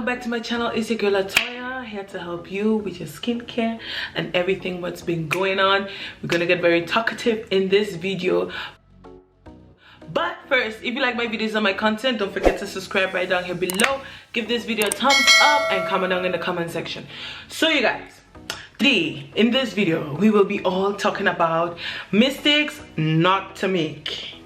welcome back to my channel. It's your girl Latoya, here to help you with your skincare and everything what's been going on. We're gonna get very talkative in this video, but first, if you like my videos and my content, don't forget to subscribe right down here below. Give this video a thumbs up and comment down in the comment section. So you guys, today in this video we will be all talking about mistakes not to make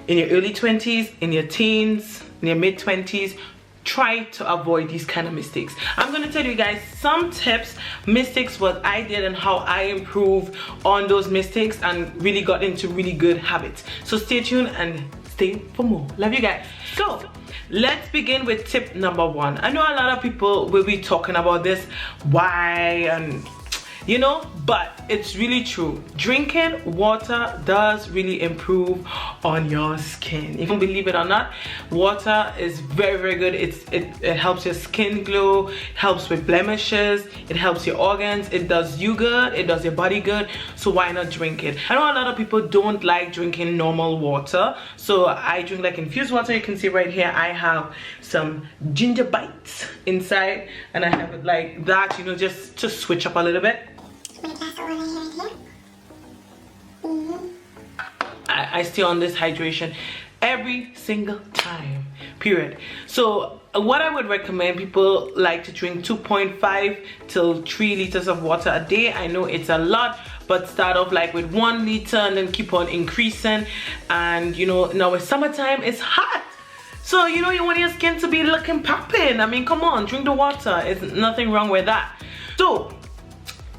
in your early 20s, in your teens, in your mid 20s. Try to avoid these kind of mistakes. I'm going to tell you guys some tips, mistakes, what I did and how I improved on those mistakes and really got into really good habits. So stay tuned and stay for more. Love you guys. So let's begin with tip number 1. I know a lot of people will be talking about this, why, and you know, but it's really true. Drinking water does really improve on your skin. If you believe it or not, water is very good. It helps your skin glow, helps with blemishes, it helps your organs, it does you good, it does your body good. So why not drink it? I know a lot of people don't like drinking normal water, so I drink like infused water. You can see right here I have some ginger bites inside, and I have it like that, you know, just to switch up a little bit. I stay on this hydration every single time, period. So what I would recommend, people like to drink 2.5 till 3 liters of water a day. I know it's a lot, but start off like with 1 liter and then keep on increasing. And you know, now it's summertime, it's hot, so you know, you want your skin to be looking popping. I mean, come on, drink the water. There's nothing wrong with that. So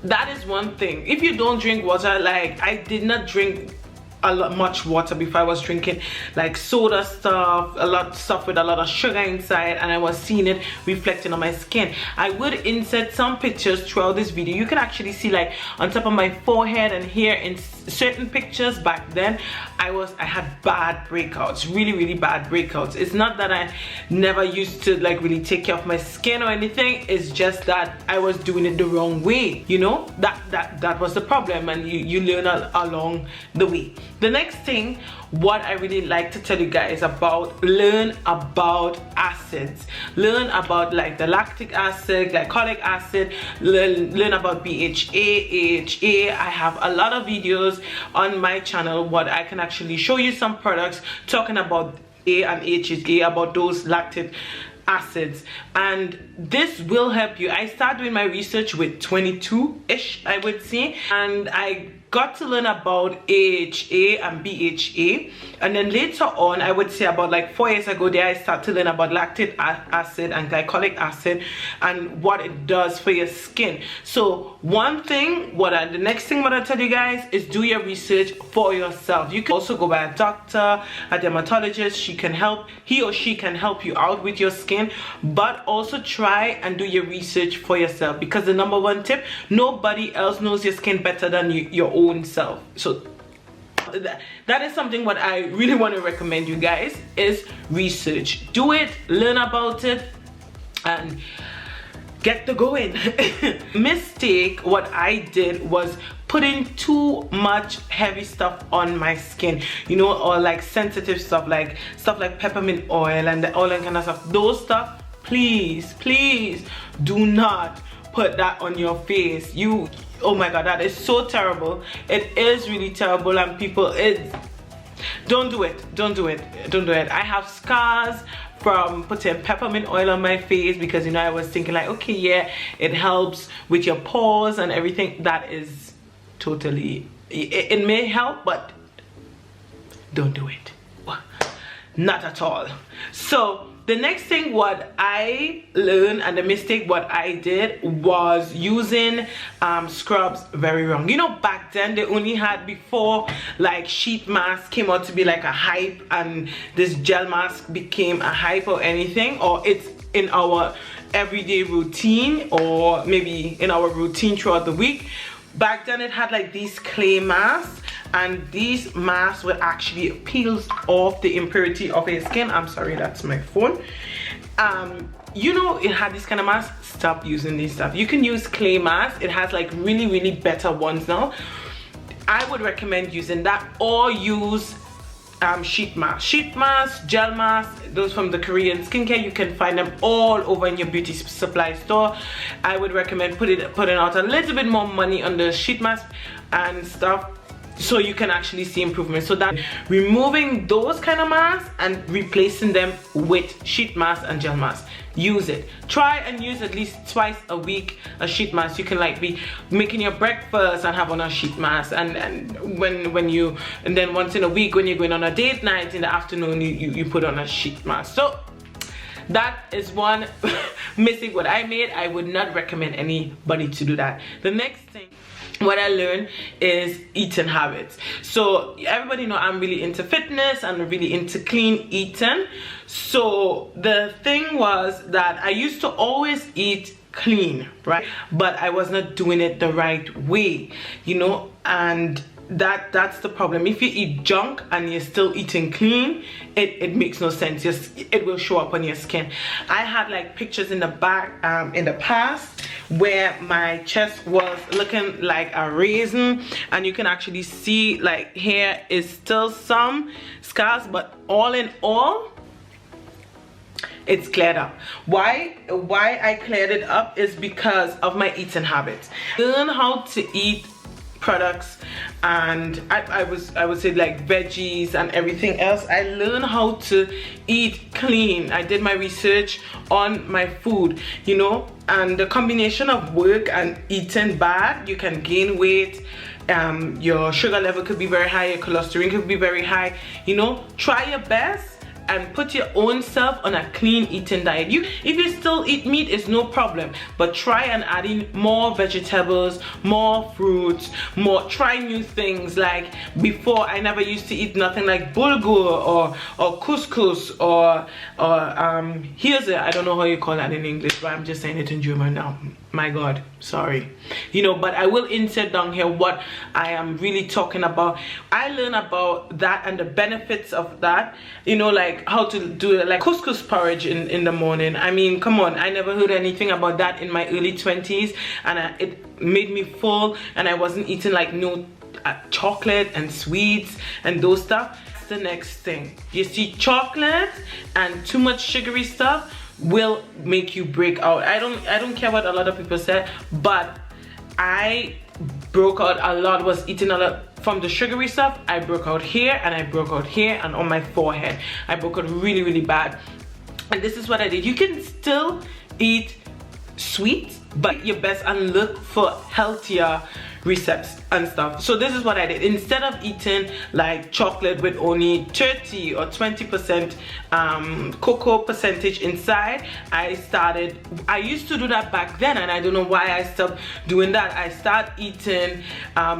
that is one thing. If you don't drink water, like I did not drink much water before. I was drinking like soda stuff, a lot of stuff with a lot of sugar inside, and I was seeing it reflecting on my skin. I would insert some pictures throughout this video. You can actually see like on top of my forehead and here in certain pictures back then I had bad breakouts, really bad breakouts. It's not that I never used to like really take care of my skin or anything, it's just that I was doing it the wrong way, you know. That was the problem, and you learn along the way. The next thing what I really like to tell you guys about, learn about acids, learn about like the lactic acid, glycolic acid, learn about BHA, AHA. I have a lot of videos on my channel what I can actually show you some products talking about A and AHA, about those lactic acids, and this will help you. I started doing my research with 22-ish, I would say, and I got to learn about AHA and BHA, and then later on, I would say about like 4 years ago there, I started to learn about lactic acid and glycolic acid and what it does for your skin. So one thing, the next thing what I tell you guys is do your research for yourself. You can also go by a doctor, a dermatologist. He or she can help you out with your skin, but also try and do your research for yourself, because the number 1 tip, nobody else knows your skin better than your own self. So that is something what I really want to recommend you guys is research. Do it, learn about it, and get to going. Mistake what I did was putting too much heavy stuff on my skin, you know, or like sensitive stuff like peppermint oil and all that kind of stuff. Those stuff, please do not put that on your face. Oh my god, that is so terrible. It is really terrible, and people, don't do it. I have scars from putting peppermint oil on my face because, you know, I was thinking like, okay, yeah, it helps with your pores and everything. That is totally, it may help, but don't do it. Not at all. So the next thing what I learned, and the mistake what I did, was using scrubs very wrong. You know, back then they only had, before like sheet mask came out to be like a hype, and this gel mask became a hype or anything, or it's in our everyday routine, or maybe in our routine throughout the week. Back then it had like these clay masks, and these masks will actually peel off the impurity of your skin. I'm sorry, that's my phone. You know, it had this kind of mask. Stop using this stuff. You can use clay mask. It has like really better ones now. I would recommend using that, or use sheet mask, gel mask, those from the Korean skincare. You can find them all over in your beauty supply store. I would recommend putting out a little bit more money on the sheet mask and stuff, so you can actually see improvement. So that removing those kind of masks and replacing them with sheet mask and gel mask. Use it. Try and use at least twice a week a sheet mask. You can like be making your breakfast and have on a sheet mask, and then once in a week when you're going on a date night in the afternoon, you put on a sheet mask. So that is one mistake what I made. I would not recommend anybody to do that. The next thing what I learned is eating habits. So everybody know I'm really into fitness and really into clean eating. So the thing was that I used to always eat clean, right? But I was not doing it the right way, you know, and that's the problem. If you eat junk and you're still eating clean, it makes no sense. It will show up on your skin. I had like pictures in the back in the past where my chest was looking like a raisin, and you can actually see like here is still some scars, but all in all it's cleared up. Why I cleared it up is because of my eating habits. Learn how to eat products, and I would say like veggies and everything else. I learned how to eat clean. I did my research on my food, you know, and the combination of work and eating bad, you can gain weight. Your sugar level could be very high, your cholesterol could be very high, you know. Try your best and put your own self on a clean eating diet. If you still eat meat, it's no problem, but try and add in more vegetables, more fruits, try new things. Like before, I never used to eat nothing like bulgur or couscous or here's I don't know how you call that in English, but I'm just saying it in German now. My God, sorry, you know, but I will insert down here what I am really talking about. I learned about that and the benefits of that, you know, like how to do like couscous porridge in the morning. I mean, come on, I never heard anything about that in my early 20s, and it made me full, and I wasn't eating like no chocolate and sweets and those stuff. That's the next thing. You see, chocolate and too much sugary stuff will make you break out. I don't care what a lot of people say, but I broke out a lot. Was eating a lot from the sugary stuff. I broke out here, and I broke out here, and on my forehead I broke out really, really bad. And this is what I did. You can still eat sweet, but your best and look for healthier recipes and stuff. So this is what I did. Instead of eating like chocolate with only 30 or 20% cocoa percentage inside, I used to do that back then, and I don't know why I stopped doing that. I started eating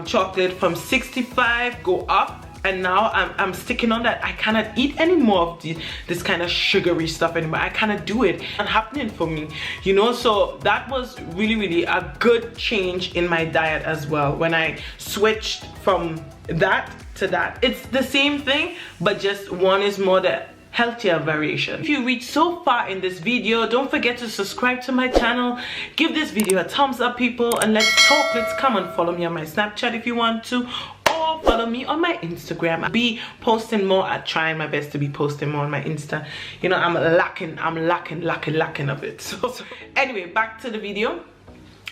chocolate from 65 go up, and now I'm sticking on that. I cannot eat any more of this kind of sugary stuff anymore. I cannot do it. It's not happening for me, you know. So that was really, really a good change in my diet as well when I switched from that to that. It's the same thing, but just one is more the healthier variation. If you reach so far in this video, don't forget to subscribe to my channel. Give this video a thumbs up, people, and let's talk. Let's come and follow me on my Snapchat if you want to, or follow me on my Instagram. I'll be posting more. I'm trying my best to be posting more on my Insta. You know, I'm lacking of it. So anyway, back to the video.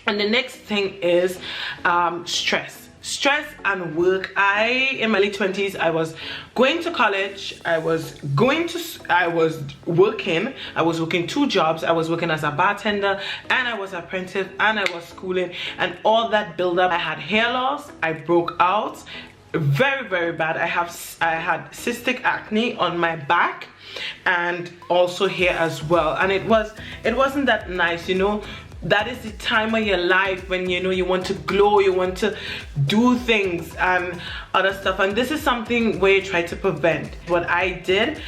And the next thing is stress and work. In my late 20s, I was going to college, I was working 2 jobs. I was working as a bartender, and I was an apprentice, and I was schooling, and all that build up. I had hair loss. I broke out very, very bad. I had cystic acne on my back, and also here as well, and it wasn't that nice, you know. That is the time of your life when, you know, you want to glow, you want to do things and other stuff, and this is something where you try to prevent. What I did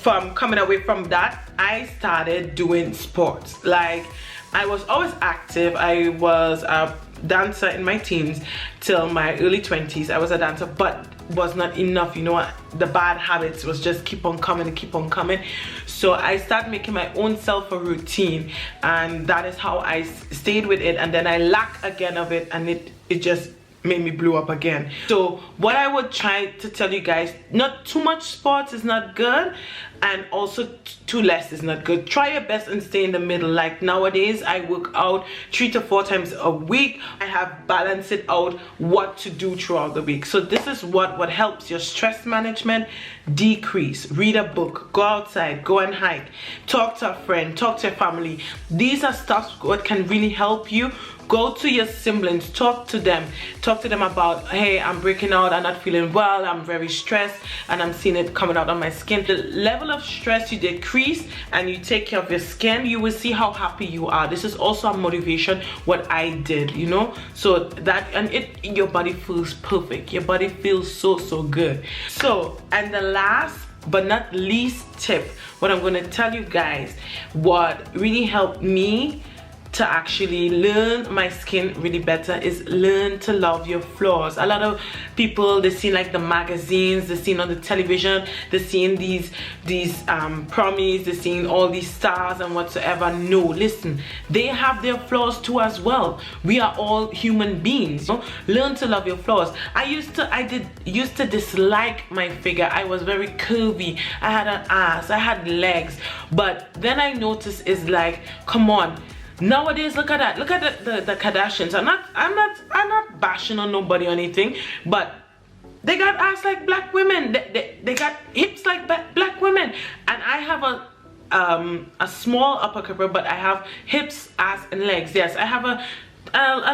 from coming away from that, I started doing sports. Like, I was always active. I was a dancer in my teens till my early 20s. I was a dancer, but was not enough, you know. The bad habits was just keep on coming and keep on coming. So I started making my own self a routine, and that is how I stayed with it. And then I lacked again of it, and it just made me blow up again. So what I would try to tell you guys, not too much sports is not good, and also too less is not good. Try your best and stay in the middle. Like nowadays I work out 3 to 4 times a week. I have balanced it out what to do throughout the week. So this is what helps your stress management decrease. Read a book, go outside, go and hike, talk to a friend, talk to your family. These are stuff what can really help you. Go to your siblings, talk to them about, hey, I'm breaking out, I'm not feeling well, I'm very stressed, and I'm seeing it coming out on my skin. The level of stress you decrease and you take care of your skin, you will see how happy you are. This is also a motivation what I did, you know. So that, and your body feels perfect. Your body feels so good. So, and the last but not least tip, what I'm going to tell you guys, what really helped me to actually learn my skin really better is learn to love your flaws. A lot of people, they see like the magazines, they see on the television, they seeing these promis, they seeing all these stars and whatsoever. No, listen, they have their flaws too as well. We are all human beings, you know? Learn to love your flaws. I used to dislike my figure. I was very curvy, I had an ass, I had legs, but then I noticed is like, come on, nowadays look at that, look at the Kardashians. I'm not bashing on nobody or anything, but they got ass like black women, they got hips like black women, and I have a small upper cover, but I have hips, ass and legs. Yes, I have a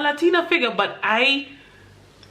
Latina figure, but I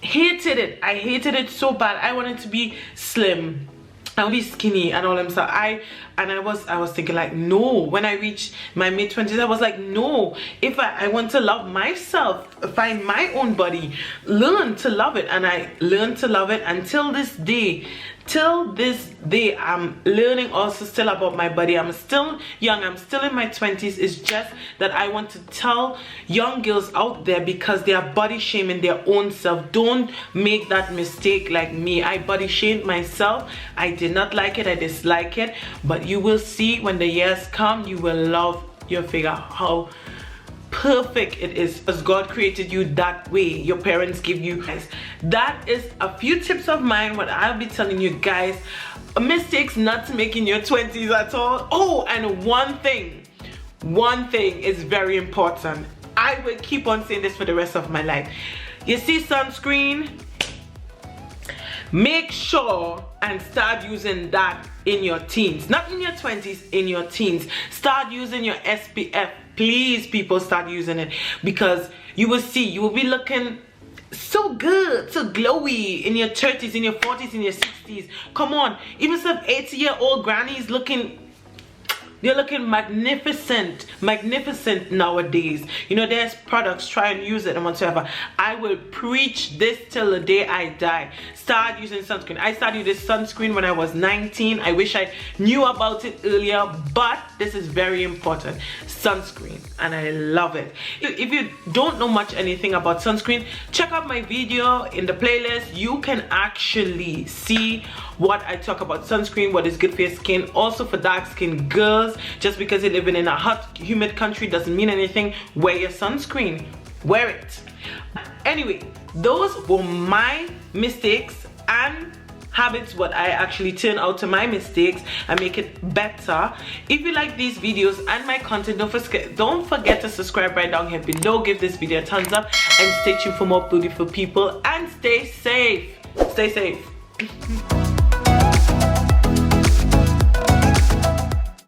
hated it. I hated it so bad. I wanted to be slim, I would be skinny and all them stuff. I was thinking like, no. When I reached my mid-20s, I was like, no, if I want to love myself, find my own body, learn to love it. And I learned to love it until this day. Till this day, I'm learning also still about my body. I'm still young, I'm still in my 20s. It's just that I want to tell young girls out there, because they are body shaming their own self. Don't make that mistake like me. I body shamed myself. I did not like it, I dislike it, but you will see when the years come, you will love your figure, how perfect it is, as God created you that way. Your parents give you guys. That is a few tips of mine, what I'll be telling you guys, mistakes not to make in your 20s at all. Oh, and one thing is very important. I will keep on saying this for the rest of my life. You see sunscreen, make sure and start using that in your teens, not in your 20s, in your teens. Start using your SPF. Please, people, start using it, because you will see, you will be looking so good, so glowy in your 30s, in your 40s, in your 60s. Come on, even some 80-year-old grannies looking, they're looking magnificent nowadays. You know, there's products, try and use it and whatsoever. I will preach this till the day I die. Start using sunscreen. I started this sunscreen when I was 19. I wish I knew about it earlier, but this is very important. Sunscreen, and I love it. If you don't know much anything about sunscreen, check out my video in the playlist. You can actually see what I talk about sunscreen, what is good for your skin. Also for dark skinned girls, just because you're living in a hot, humid country doesn't mean anything. Wear your sunscreen, wear it. Anyway, those were my mistakes and habits, what I actually turn out to my mistakes and make it better. If you like these videos and my content, don't forget to subscribe right down here below. Give this video a thumbs up and stay tuned for more beautiful people, and stay safe. Stay safe.